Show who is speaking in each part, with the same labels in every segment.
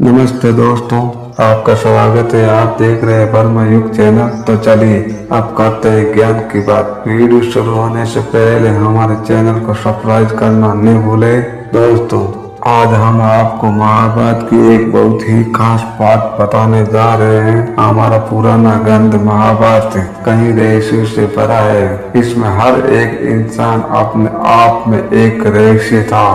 Speaker 1: नमस्ते दोस्तों, आपका स्वागत है। आप देख रहे हैं ब्रह्म युग चैनल। तो चलिए अब करते हैं ज्ञान की बात। वीडियो शुरू होने से पहले हमारे चैनल को सब्सक्राइब करना न भूले। दोस्तों, आज हम आपको महाभारत की एक बहुत ही खास बात बताने जा रहे हैं। हमारा पुराना ग्रंथ महाभारत कई रहस्यों से भरा है। इसमें हर एक इंसान अपने आप में एक रहस्य था।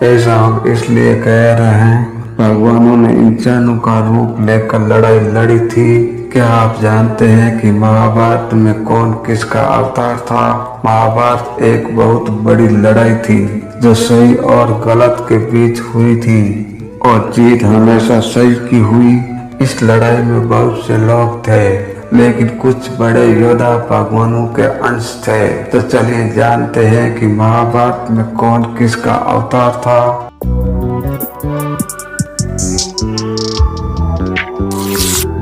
Speaker 1: ऐसा हम इसलिए कह रहे हैं, भगवानों ने इंसानों का रूप लेकर लड़ाई लड़ी थी। क्या आप जानते हैं कि महाभारत में कौन किसका अवतार था? महाभारत एक बहुत बड़ी लड़ाई थी जो सही और गलत के बीच हुई थी, और जीत हमेशा सही की हुई। इस लड़ाई में बहुत से लोग थे, लेकिन कुछ बड़े योद्धा भगवानों के अंश थे। तो चलिए जानते हैं कि महाभारत में कौन किसका अवतार था।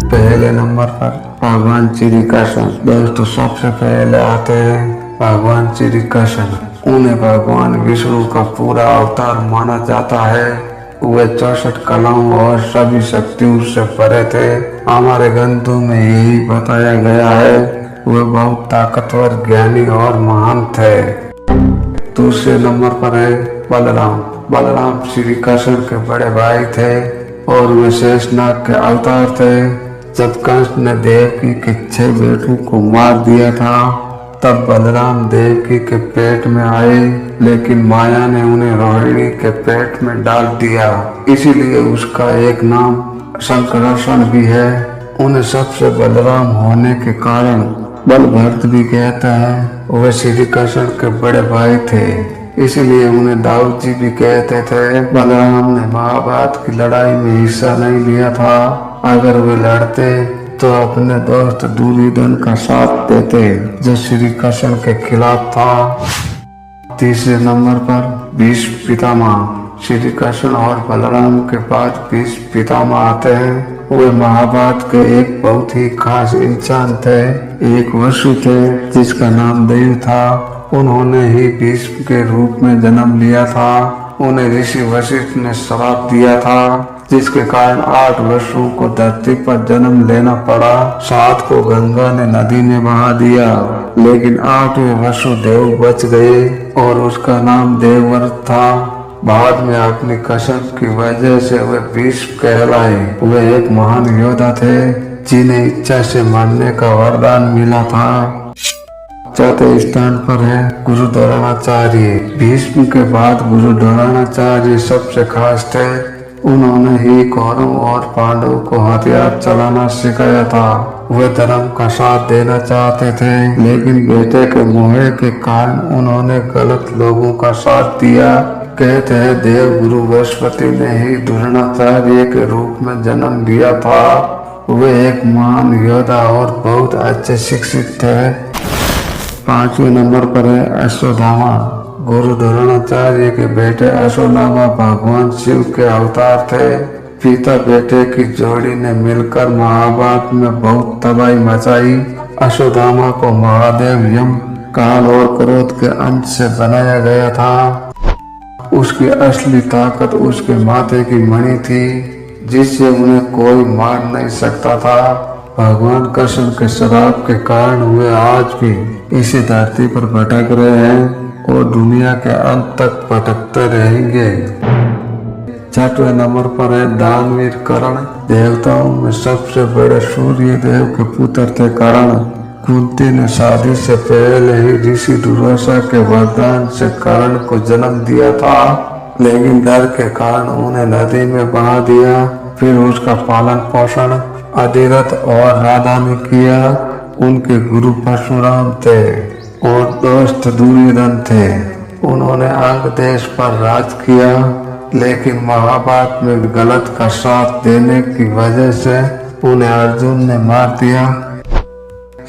Speaker 1: पहले नंबर पर भगवान श्री कृष्ण। दोस्तों, सबसे पहले आते हैं भगवान श्री कृष्ण। उन्हें भगवान विष्णु का पूरा अवतार माना जाता है। वे 64 कलाओं और सभी शक्तियों से भरे थे। हमारे ग्रंथों में यही बताया गया है। वे बहुत ताकतवर, ज्ञानी और महान थे। दूसरे नंबर पर है बलराम। बलराम श्री कृष्ण के बड़े भाई थे और वे शेषनाग के अवतार थे। जब कृष्ण ने देवकी के 6 बेटों को मार दिया था, तब बलराम देवकी के पेट में आए, लेकिन माया ने उन्हें रोहिणी के पेट में डाल दिया। इसीलिए उसका एक नाम शंकरासन भी है। उन्हें सबसे बलराम होने के कारण बलभद्र भी कहते हैं। वे श्री कृष्ण के बड़े भाई थे, इसीलिए उन्हें दाऊद जी भी कहते थे। बलराम ने महाभारत की लड़ाई में हिस्सा नहीं लिया था। अगर वे लड़ते तो अपने दोस्त दुर्योधन का साथ देते, जो श्री कृष्ण के खिलाफ था। तीसरे नंबर पर भीष्म पितामह। श्री कृष्ण और बलराम के बाद भीष्म पितामह आते हैं। वे महाभारत के एक बहुत ही खास इंसान थे। एक वसु थे जिसका नाम देव था। उन्होंने ही भीष्म के रूप में जन्म लिया था। उन्हें ऋषि वशिष्ठ ने श्राप दिया था, जिसके कारण 8 वसुओं को धरती पर जन्म लेना पड़ा। 7 को गंगा ने नदी में बहा दिया, लेकिन 8वें वसुदेव बच गए और उसका नाम देवव्रत था। बाद में अपनी कसम की वजह से वे भीष्म कहलाए। वे एक महान योद्धा थे जिन्हें इच्छा से मरने का वरदान मिला था। चौथे स्थान पर है गुरु द्रोणाचार्य। भीष्म के बाद गुरु द्रोणाचार्य सबसे खास थे। उन्होंने ही कौरव और पांडवों को हथियार चलाना सिखाया था। वे धर्म का साथ देना चाहते थे, लेकिन बेटे के मोह के कारण उन्होंने गलत लोगों का साथ दिया। कहते हैं देव गुरु बृहस्पति ने ही द्रोणाचार्य के रूप में जन्म लिया था। वे एक महान योद्धा और बहुत अच्छे शिक्षित थे। 5वें नंबर पर है अश्वत्थामा। गुरु द्रोणाचार्य के बेटे अश्वत्थामा भगवान शिव के अवतार थे। पिता बेटे की जोड़ी ने मिलकर महाभारत में बहुत तबाही मचाई। अश्वत्थामा को महादेव, यम, काल और क्रोध के अंश से बनाया गया था। उसकी असली ताकत उसके माथे की मणि थी, जिससे उन्हें कोई मार नहीं सकता था। भगवान कृष्ण के श्राप के कारण वे आज भी इसी धरती पर भटक रहे हैं और दुनिया के अंत तक भटकते रहेंगे। 6वें नंबर पर है दानवीर कर्ण। देवताओं में सबसे बड़े सूर्य देव के पुत्र थे कर्ण। कुंती ने शादी से पहले ही ऋषि दुर्वासा के वरदान से कर्ण को जन्म दिया था, लेकिन डर के कारण उन्हें नदी में बहा दिया। फिर उसका पालन पोषण अधिरथ और राधा ने किया। उनके गुरु परशुराम थे और दोस्त दुर्योधन थे। उन्होंने अंग देश पर राज किया, लेकिन महाभारत में गलत का साथ देने की वजह से उन्हें अर्जुन ने मार दिया।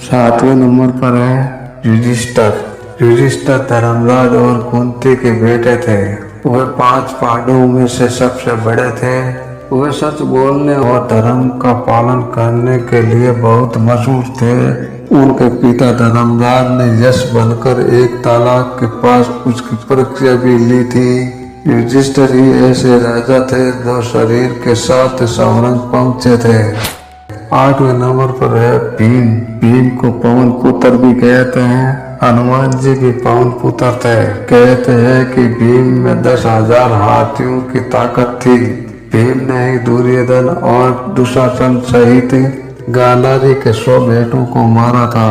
Speaker 1: 7वें नंबर पर है युधिष्ठिर। युधिष्ठिर धर्मराज और कुंती के बेटे थे। वे 5 पांडवों में से सबसे बड़े थे। वे सच बोलने और धर्म का पालन करने के लिए बहुत मशहूर थे। उनके पिता धर्मराज ने यश बनकर एक तालाब के पास उसकी परीक्षा भी ली थी। युधिष्ठिर ही ऐसे राजा थे जो शरीर के साथ सवरंग पहुंचे थे। 8वें नंबर पर है भीम। भीम को पवन पुत्र भी कहते हैं। हनुमान जी भी पवन पुत्र थे। कहते हैं कि भीम में 10,000 हाथियों की ताकत थी। भीम ने ही दुर्योधन और दुशासन सहित गांधारी के 100 बेटों को मारा था।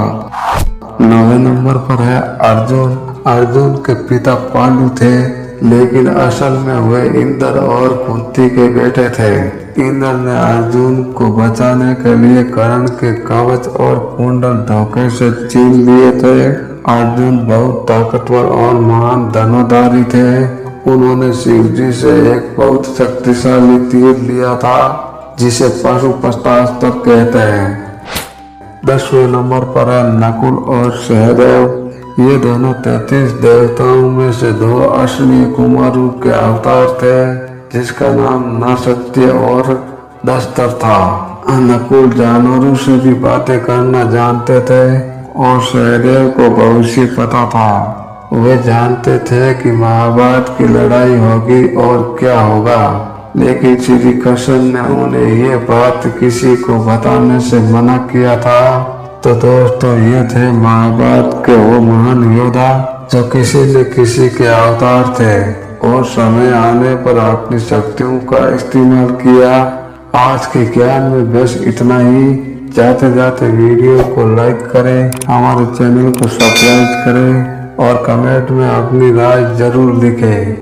Speaker 1: 9वें नंबर पर है अर्जुन। अर्जुन के पिता पांडु थे, लेकिन असल में वे इंद्र और कुंती के बेटे थे। इंद्र ने अर्जुन को बचाने के लिए कर्ण के कवच और कुंडल धोखे से छीन लिए थे। अर्जुन बहुत ताकतवर और महान धनुर्धारी थे। उन्होंने शिव जी से एक बहुत शक्तिशाली तीर लिया था, जिसे पाशुपतास्त्र कहते हैं। 10वें नंबर पर है नकुल और सहदेव। ये दोनों 33 देवताओं में से 2 अश्विनी कुमारों के अवतार थे, जिसका नाम नरसत्य और दस्तर था। नकुल जानवरों से भी बातें करना जानते थे और सहदेव को भविष्य पता था। वे जानते थे कि महाभारत की लड़ाई होगी और क्या होगा, लेकिन श्री कृष्ण ने उन्हें ये बात किसी को बताने से मना किया था। तो दोस्तों, ये थे महाभारत के वो महान योद्धा जो किसी न किसी के अवतार थे और समय आने पर अपनी शक्तियों का इस्तेमाल किया। आज के ज्ञान में बस इतना ही। जाते जाते वीडियो को लाइक करें, हमारे चैनल को सब्सक्राइब करें और कमेंट में अपनी राय जरूर लिखें।